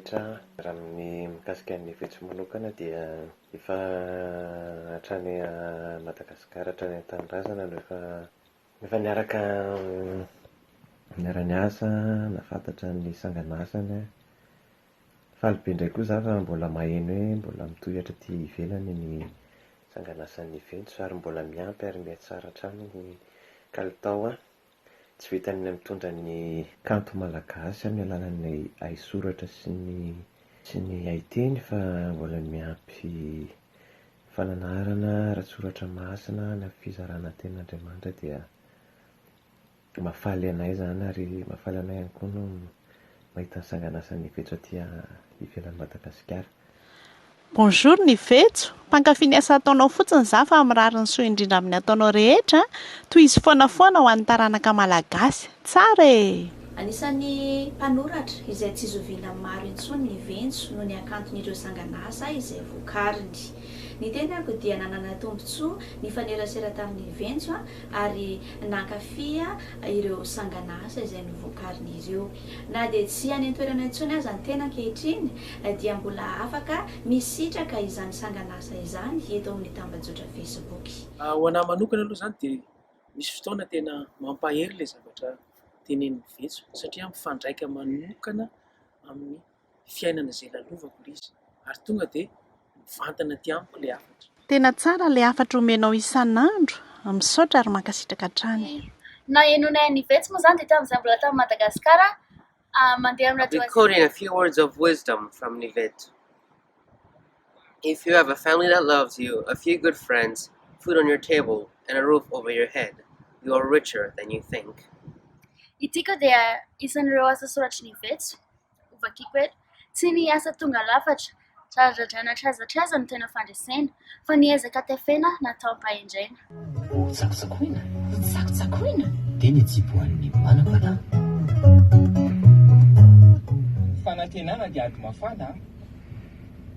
mihitra raha amin'ny mikasika ny Vetso manokana dia efa hatrany Madagasikara hatrany an-tanindrazana no efa niaraka niara-niasa nafantatra ny sangan'asany. Faly be indray koa za fa mbola maheno hoe mbola mitohatra aty ivelany ny sangan'asan'ny Vetso ary mbola miampy ary mihatsara hatrany ny kalitao tsy vitany mitondra ny kanto malagasy amin'ny alalan'ny haisoratra sy ny haiteny fa mbola miampy fananarana ratsoratra masina ny fizarana ten'Andriamanitra dia mahafaly anay zany ary mahafaly anay ihany koa no mahita ny sangan'asan'ny Vetso aty ivelan'ny Madagasikara. Bonjour ny Vetso, mpankafy ny asa ataonao fotsiny za fa mirary ny soa indrindra amin'ny ataonao rehetra toy izy foana ho an'ny taranaka malagasy. Tsara e! Anisan'ny mpanoratra izay tsy zoviana maro intsony ny Vetso noho ny akanton'ireo sangan'asa izay vokariny. Ny tenako dia nanana tombotsoa ny fanerasera tamin'ny Vetso ary nankafy ireo sangan'asa izay novokariny ireo. Na dia tsy any an-toerana intsony aza ny tena ankehitriny dia mbola afaka misitraka izany sangan'asa izany eto amin'ny tambazotra Facebook. Ho anahy manokana aloha zany dia misy fotoana tena mampahery ilay zavatra tenenin'ny Vetso satria mifandraika manokana amin'ny fiainana izay lalovako ilay izy ary tonga dia mivantana aty amiko ilay hafatra. Tena tsara ilay hafatra omenao isan'andro misaotra ary mankasitraka hatrany. Na henonay ny Vetso moa zany dia tamin'izay mbola tamin'ny Madagasikara mandeha amin'ny radio. Recording a few words of wisdom from the Vetso. If you have a family that loves you, a few good friends, food on your table, and a roof over your head, you are richer than you think. Ity koa dia isan'ireo asa soratry ny Vetso. Ovakiko hoe tsy ny asa tonga lafatra, tradradrana trazatraza no tena fandresena, fa ny ezaka tefena natao ampahendrena. Tsakotsakoina dia ny jiboan'ny manam-panahy. Fanantenana dia ady mafana.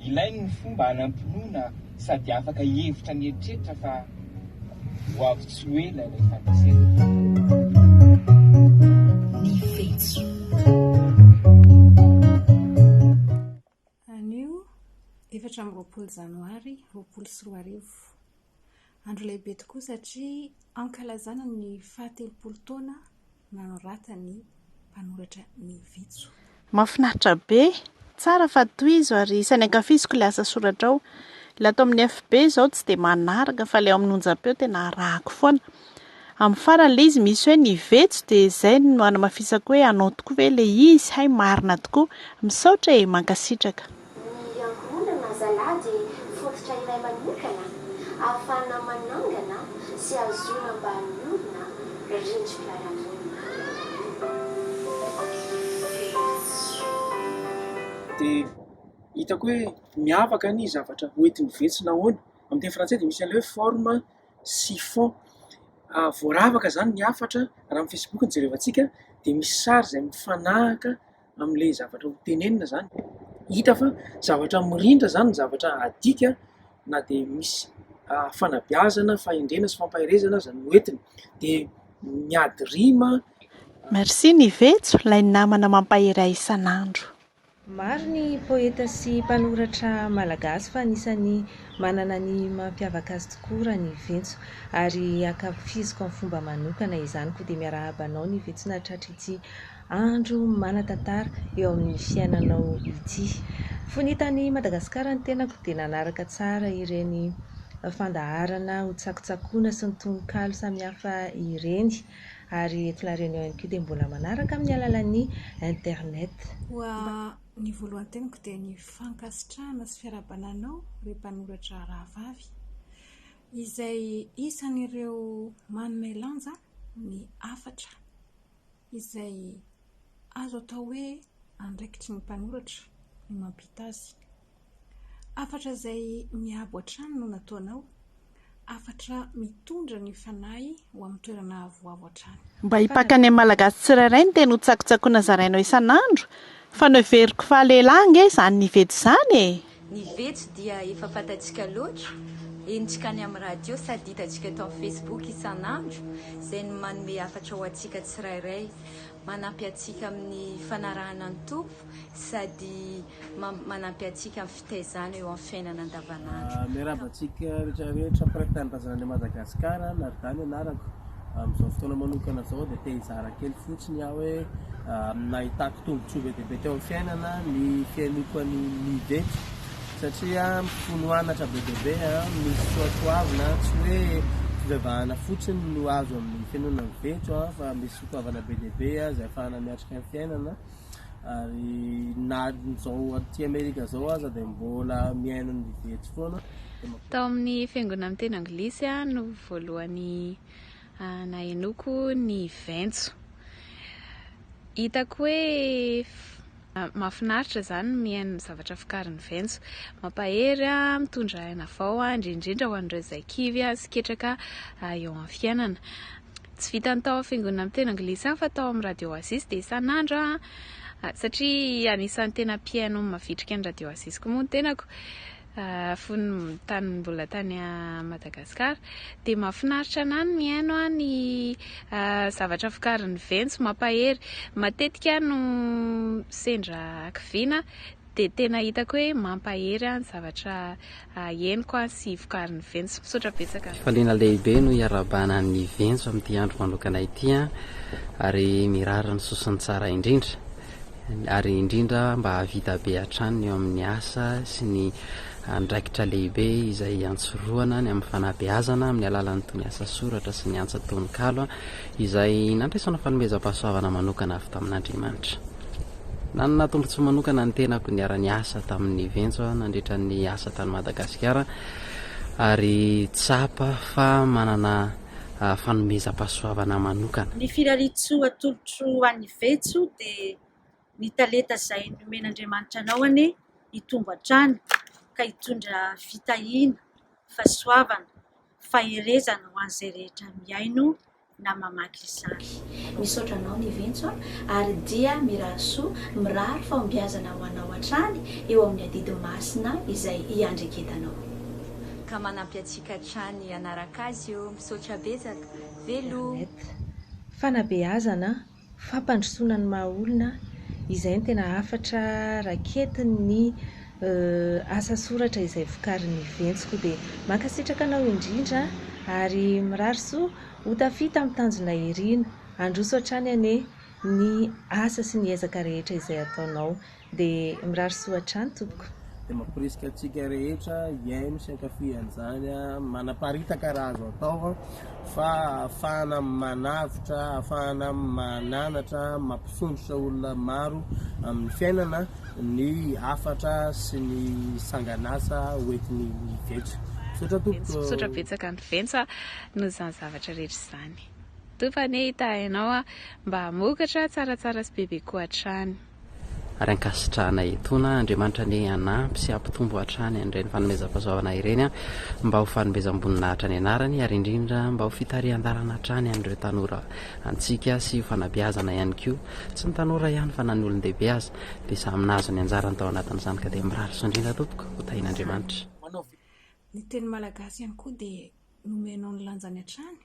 Ilainy ny fomba hanampinoana sady afaka hevitra ny eritreritra fa ho avy tsy ho ela ilay fandresena. Ny Vetso. Anio 4 Janoary 2024. Andro lehibe tokoa satria ankalazana ny faha-telopolo taona nanorata ny mpanoratra ny Vetso. Mahafinaritra be, tsara fa toy izo ary isan'ny ankafiziko ilay asa soratra ao. Ilay ato amin'ny FB izao tsy dia manaraka fa ilay ao amin'ny onjam-peo tena arahako foana. Amin'ny farany ilay izy misy hoe ny Vetso dia izay no hanamafisako hoe anao tokoa ve ilay izy, hay marina tokoa, misaotra e mankasitraka. Ny ankohonana zalady fototra iray manokana ahafahana manangana sy azona mba hanorina rindrim-piarahamonina. Dia hitako hoe miavaka ny zavatra hoentin'ny Vetso nahoana. Amin'ny teny frantsay dia misy an'ilay hoe forme chiffon. Voaravaka zany ny hafatra raha amin'ny Facebook ny jereva antsika dia misy sary izay mifanahaka amin'ilay zavatra ho tenenina zany. Hita fa zavatra mirindra zany ny zavatra adika na dia misy fanabeazana, fahendrena sy fampahirezana zany hoentiny dia miady rima. Merci ny Vetso, ilay namana mampahery isan'andro. Maro ny poeta sy mpanoratra malagasy fa anisany manana ny mampiavaka azy tokoa raha ny Vetso ary ankafiziko amin'ny fomba manokana izany koa dia miarahaba anao ny Vetso nahatratra ity andro manan-tantara eo amin'ny fiainanao ity. Fonitany Madagasikara ny tenako dia nanaraka tsara ireny fandaharana ho tsakotsakoina sy ny tononkalo samihafa ireny ary eto La Réunion ihany koa dia mbola manaraka amin'ny alalan'ny internet. Ny voalohany tenako dia ny fankasitrahana sy fiarabananao ireo mpanoratra rahavavy izay isan'ireo manome lanja ny hafatra izay azo atao hoe andraikitry ny mpanoratra ny mampita azy. Hafatra izay miabo hatrany no nataonao, hafatra mitondra ny fanahy ho amin'ny toerana avoavo hatrany. Mba hipakany amin'ny malagasy tsirairay ny teny ho tsakotsakoina zarainao isan'andro. Fa neveriko fahalehilahy izany ny Vetso zany e. Ny Vetso dia efa fantatsika loatra, entsika any amin'ny radio sady hitantsika eto amin'ny Facebook isan'andro, izay no manome hafatra ho antsika tsirairay. manampy atsika amin'ny fanarahana ny tompo sady manampy atsika amin'ny fitaizana eo amin'ny fiainana andavanandro. Miarahaba antsika rehetrarehetra mpiray-tanindrazana Madagasikara na tany anarako amin'izao fotoana manokana zao dia te hizara kely fotsiny aho hoe nahitako tombontsoa be dia be teo amin'ny fiainana ny fiainiko ny Vetso satria fonoanatra be dia be misy soatoavina tsy hoe fivavahana fotsiny no azo amin'ny fiainana ny Vetso fa misy soatoavana be dia be izay ahafahana miatrika ny fiainana ary na zao aty Amerika zao aza dia mbola miaina ny Vetso foana. Tao amin'ny fiangonana amin'ny teny anglisy no voalohany nahenoko ny Vetso. Hitako hoe mahafinaritra zany mihaino zavatra fikarin'ny Vetso, mampahery mitondra aina vao indrindra ho an'ireo izay kivy sy ketraka eo amin'ny fiainana. Tsy vitany tao amin'ny fiangonana amin'ny teny anglisy fa tao amin'ny radio Oasis dia isan'andro satria anisan'ny tena mpiaino mavitrika ny radio Oasis koa moa ny tenako. Fony tany mbola tany Madagasikara dia mahafinaritra anahy ny mihaino ny zavatra fikarin'ny Vetso, mampahery matetika no sendra kiviana dia tena hitako hoe mampahery ny zavatra henoko sy fikarin'ny Vetso. Misaotra betsaka. Faliana lehibe no iarabana ny Vetso amin'ity andro manokana ity ary mirarira ny sosiny tsara indrindra ary indrindra mba havita be hatrany eo amin'ny asa sy ny andraikitra lehibe izay antsoroana ny amin'ny fanabeazana amin'ny alalan'ny tony asa soratra sy ny antsa-tononkalo izay nandraisana fanomezam-pahasoavana manokana avy tamin'Andriamanitra. Nanana tombontsoa manokana ny tenako niara-ny asa tamin'ny Vetso nandritra ny asa tany Madagasikara ary tsapa fa manana fanomezam-pahasoavana manokana. Ny filaritsoa atolotro an'ny Vetso dia ny talenta izay nomen'Andriamanitra anao ane hitombo hatrany ka hitondra fitahiana, fahasoavana, faherezana ho an'izay rehetra miaino na mamaky izany. Misaotra anao ny Vetso ary dia mirahasoa mirary fahombiazana ho anao hatrany eo amin'ny adidy masina izay iandreketanao. Ka manampy atsika hatrany anaraka azy eo, misaotra betsaka, velo. Fanabeazana, fampandrosoana ny maha-olona izay ny tena hafatra raketin'ny asa soratra izay vokarin'ny Vetso dia mankasitraka anao indrindra ary mirary soa ho tafita amin'ny tanjona irina androso hatrany ane ny asa sy ny ezaka rehetra izay ataonao dia mirary soa hatrany tompoko. Dia mampirisika antsika rehetra hiaino sy hankafy an'izany manaparitaka raha azo atao fa ahafahana manavotra, ahafahana mananatra, mampisondrotra olona maro amin'ny fiainana ny hafatra sy ny sanganasa hoentin'ny Vetso. Misaotra betsaka ny Vetso noho izany zavatra rehetra izany. Tofa ne hita hainao mba hamokatra tsaratsara sy bebe koa hatrany. Ary ankasitrahana etona Andriamanitra ny hanampy sy hampitombo hatrany an'ireny fanomezam-pahasoavana ireny mba ho fanomezam-boninahitra ny anarany ary indrindra mba ho fitarihan-dalana hatrany an'ireo tanora antsika sy fanabeazana ihany koa, tsy ny tanora ihany fa na ny olon-dehibe aza dia samy nahazo ny anjarany tao anatin'izany ka dia mirary soa indrindra tompoko ho tahian'Andriamanitra. Ny teny malagasy ihany koa dia nomenao ny lanjany hatrany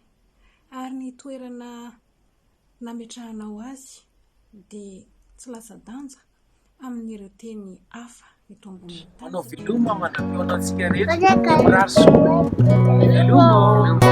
ary ny toerana nametrahanao azy dia tsy lasa-danja amin'ireo teny hafa eto ambony tany. Manao veloma manam-peo antsika rehetra, mirary soa. Veloma.